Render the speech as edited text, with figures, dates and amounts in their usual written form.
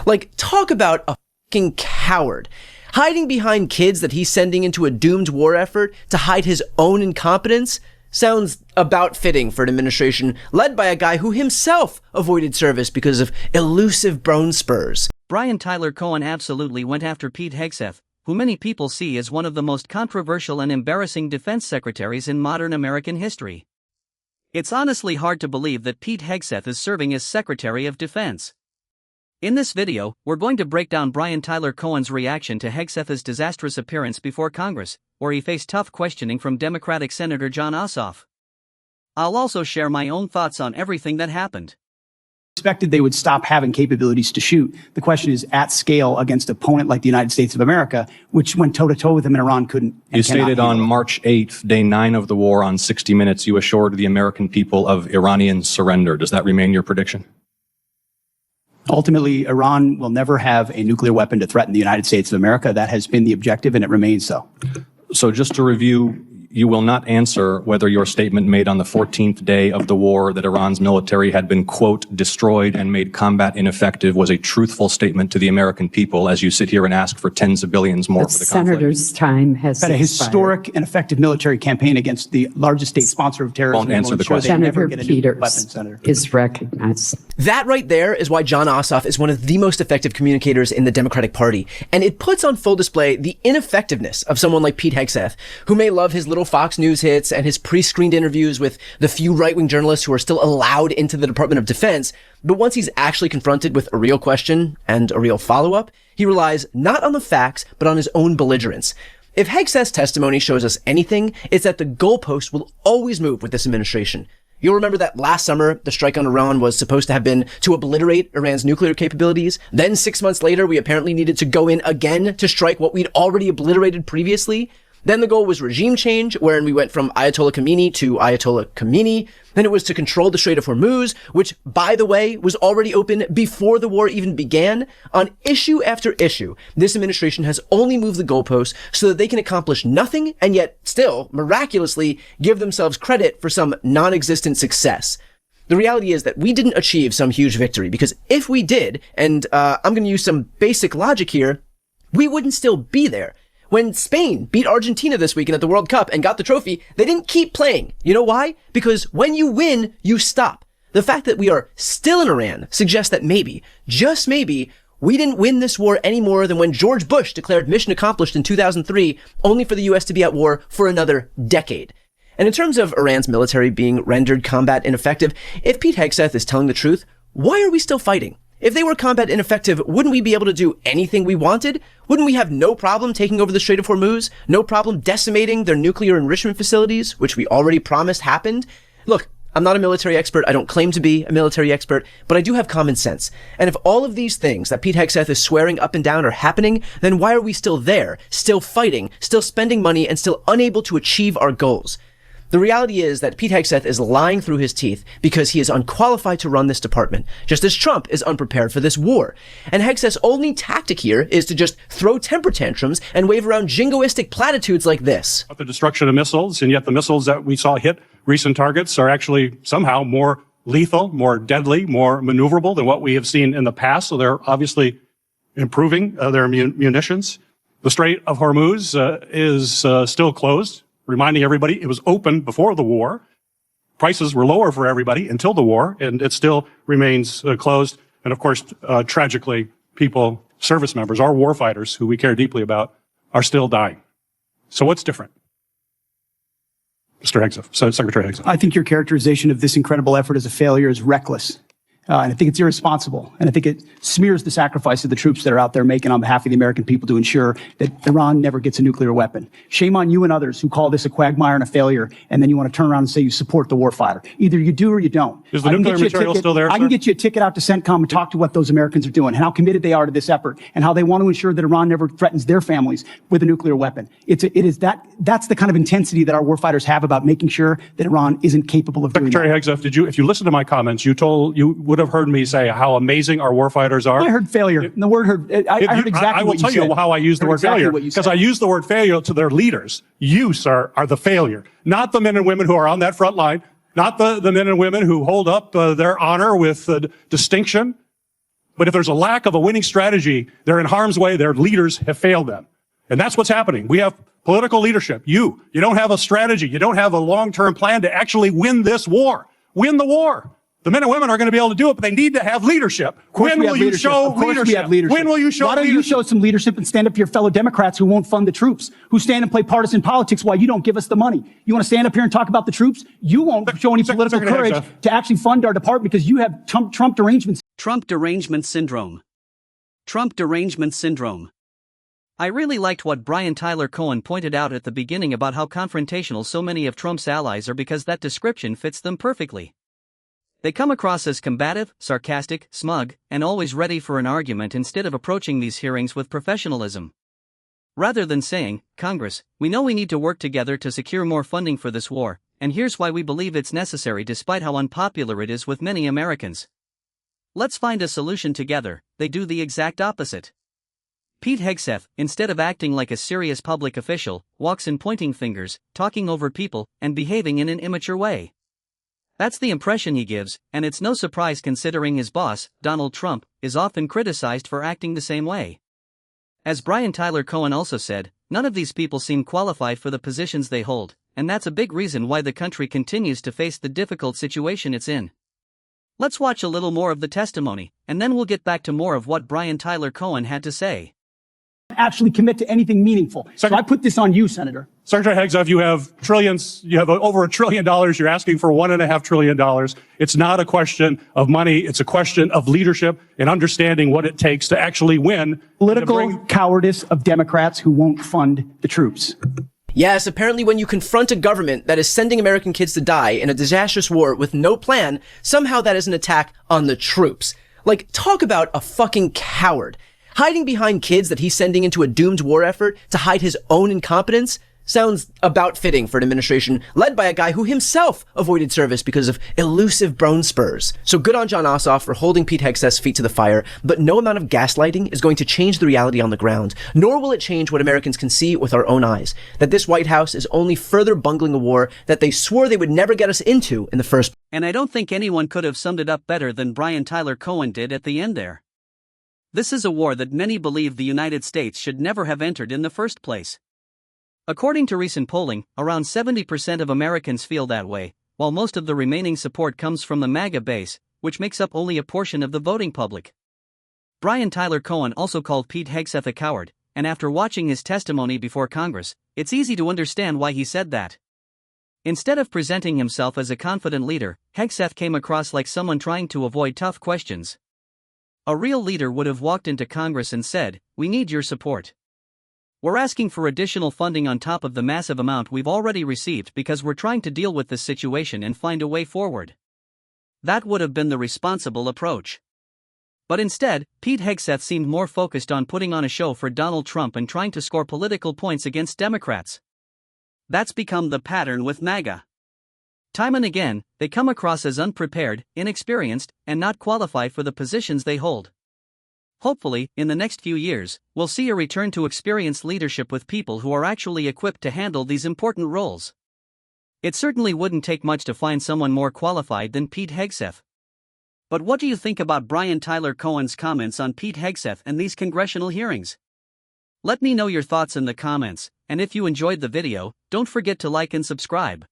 Like, talk about a fucking coward. Hiding behind kids that he's sending into a doomed war effort to hide his own incompetence sounds about fitting for an administration led by a guy who himself avoided service because of elusive bone spurs. Brian Tyler Cohen absolutely went after Pete Hegseth, who many people see as one of the most controversial and embarrassing defense secretaries in modern American history. It's honestly hard to believe that Pete Hegseth is serving as Secretary of Defense. In this video, we're going to break down Brian Tyler Cohen's reaction to Hegseth's disastrous appearance before Congress, where he faced tough questioning from Democratic Senator Jon Ossoff. I'll also share my own thoughts on everything that happened. Expected they would stop having capabilities to shoot. The question is at scale against an opponent like the United States of America, which went toe-to-toe with them and Iran couldn't. You stated on March 8th, day 9 of the war, on 60 Minutes, you assured the American people of Iranian surrender. Does that remain your prediction? Ultimately, Iran will never have a nuclear weapon to threaten the United States of America. That has been the objective, and it remains so. So just to review, you will not answer whether your statement made on the 14th day of the war that Iran's military had been, quote, destroyed and made combat ineffective was a truthful statement to the American people as you sit here and ask for tens of billions more for the conflict. Senator's time has had a historic and effective military campaign against the largest state sponsor of terrorism. Won't answer the question. Senator Peters is recognized. That right there is why Jon Ossoff is one of the most effective communicators in the Democratic Party. And it puts on full display the ineffectiveness of someone like Pete Hegseth, who may love his little Fox News hits and his pre-screened interviews with the few right-wing journalists who are still allowed into the Department of Defense. But once he's actually confronted with a real question and a real follow-up, he relies not on the facts, but on his own belligerence. If Hegseth's testimony shows us anything, it's that the goalpost will always move with this administration. You'll remember that last summer, the strike on Iran was supposed to have been to obliterate Iran's nuclear capabilities. Then 6 months later, we apparently needed to go in again to strike what we'd already obliterated previously. Then the goal was regime change, wherein we went from Ayatollah Khomeini to Ayatollah Khomeini. Then it was to control the Strait of Hormuz, which, by the way, was already open before the war even began. On issue after issue, this administration has only moved the goalposts so that they can accomplish nothing and yet still, miraculously, give themselves credit for some non-existent success. The reality is that we didn't achieve some huge victory, because if we did, and I'm going to use some basic logic here, we wouldn't still be there. When Spain beat Argentina this weekend at the World Cup and got the trophy, they didn't keep playing. You know why? Because when you win, you stop. The fact that we are still in Iran suggests that maybe, just maybe, we didn't win this war any more than when George Bush declared mission accomplished in 2003, only for the U.S. to be at war for another decade. And in terms of Iran's military being rendered combat ineffective, if Pete Hegseth is telling the truth, why are we still fighting? If they were combat ineffective, wouldn't we be able to do anything we wanted? Wouldn't we have no problem taking over the Strait of Hormuz? No problem decimating their nuclear enrichment facilities, which we already promised happened? Look, I'm not a military expert. I don't claim to be a military expert, but I do have common sense. And if all of these things that Pete Hegseth is swearing up and down are happening, then why are we still there, still fighting, still spending money, and still unable to achieve our goals? The reality is that Pete Hegseth is lying through his teeth because he is unqualified to run this department, just as Trump is unprepared for this war. And Hegseth's only tactic here is to just throw temper tantrums and wave around jingoistic platitudes like this. The destruction of missiles, and yet the missiles that we saw hit recent targets are actually somehow more lethal, more deadly, more maneuverable than what we have seen in the past. So they're obviously improving their munitions. The Strait of Hormuz is still closed. Reminding everybody it was open before the war. Prices were lower for everybody until the war, and it still remains closed. And of course, tragically, people, service members, our war fighters, who we care deeply about, are still dying. So what's different? Mr. Hegseth, Secretary Hegseth. I think your characterization of this incredible effort as a failure is reckless. And I think it's irresponsible. And I think it smears the sacrifice of the troops that are out there making on behalf of the American people to ensure that Iran never gets a nuclear weapon. Shame on you and others who call this a quagmire and a failure, and then you want to turn around and say you support the warfighter. Either you do or you don't. Is the nuclear material still there, sir? I can get you a ticket out to CENTCOM and talk to what those Americans are doing and how committed they are to this effort and how they want to ensure that Iran never threatens their families with a nuclear weapon. That's the kind of intensity that our warfighters have about making sure that Iran isn't capable of doing that. Secretary Hegseth, if you listen to my comments, you would have heard me say how amazing our warfighters are. I heard failure. The word heard. I heard exactly what you said. I will tell you how I use the word failure, because I use the word failure to their leaders. You, sir, are the failure, not the men and women who are on that front line, not the men and women who hold up their honor with distinction. But if there's a lack of a winning strategy, they're in harm's way. Their leaders have failed them. And that's what's happening. We have political leadership. You don't have a strategy. You don't have a long-term plan to actually win this war. Win the war. The men and women are going to be able to do it, but they need to have leadership. When will you show leadership? When will you show leadership? Why don't you show some leadership and stand up to your fellow Democrats who won't fund the troops, who stand and play partisan politics while you don't give us the money? You want to stand up here and talk about the troops? You won't show any political courage to actually fund our department because you have Trump derangement. Trump derangement syndrome. Trump derangement syndrome. I really liked what Brian Tyler Cohen pointed out at the beginning about how confrontational so many of Trump's allies are because that description fits them perfectly. They come across as combative, sarcastic, smug, and always ready for an argument instead of approaching these hearings with professionalism. Rather than saying, Congress, we know we need to work together to secure more funding for this war, and here's why we believe it's necessary despite how unpopular it is with many Americans. Let's find a solution together, they do the exact opposite. Pete Hegseth, instead of acting like a serious public official, walks in pointing fingers, talking over people, and behaving in an immature way. That's the impression he gives, and it's no surprise considering his boss, Donald Trump, is often criticized for acting the same way. As Brian Tyler Cohen also said, none of these people seem qualified for the positions they hold, and that's a big reason why the country continues to face the difficult situation it's in. Let's watch a little more of the testimony, and then we'll get back to more of what Brian Tyler Cohen had to say. Actually commit to anything meaningful. So I put this on you, Senator. Secretary Hegseth, you have trillions, you have over $1 trillion, you're asking for $1.5 trillion. It's not a question of money, it's a question of leadership and understanding what it takes to actually win. Political cowardice of Democrats who won't fund the troops. Yes, apparently when you confront a government that is sending American kids to die in a disastrous war with no plan, somehow that is an attack on the troops. Like, talk about a fucking coward. Hiding behind kids that he's sending into a doomed war effort to hide his own incompetence sounds about fitting for an administration led by a guy who himself avoided service because of elusive bone spurs. So good on John Ossoff for holding Pete Hegseth's feet to the fire, but no amount of gaslighting is going to change the reality on the ground, nor will it change what Americans can see with our own eyes, that this White House is only further bungling a war that they swore they would never get us into in the first place. And I don't think anyone could have summed it up better than Brian Tyler Cohen did at the end there. This is a war that many believe the United States should never have entered in the first place. According to recent polling, around 70% of Americans feel that way, while most of the remaining support comes from the MAGA base, which makes up only a portion of the voting public. Brian Tyler Cohen also called Pete Hegseth a coward, and after watching his testimony before Congress, it's easy to understand why he said that. Instead of presenting himself as a confident leader, Hegseth came across like someone trying to avoid tough questions. A real leader would have walked into Congress and said, "We need your support. We're asking for additional funding on top of the massive amount we've already received because we're trying to deal with this situation and find a way forward." That would have been the responsible approach. But instead, Pete Hegseth seemed more focused on putting on a show for Donald Trump and trying to score political points against Democrats. That's become the pattern with MAGA. Time and again, they come across as unprepared, inexperienced, and not qualified for the positions they hold. Hopefully, in the next few years, we'll see a return to experienced leadership with people who are actually equipped to handle these important roles. It certainly wouldn't take much to find someone more qualified than Pete Hegseth. But what do you think about Brian Tyler Cohen's comments on Pete Hegseth and these congressional hearings? Let me know your thoughts in the comments, and if you enjoyed the video, don't forget to like and subscribe.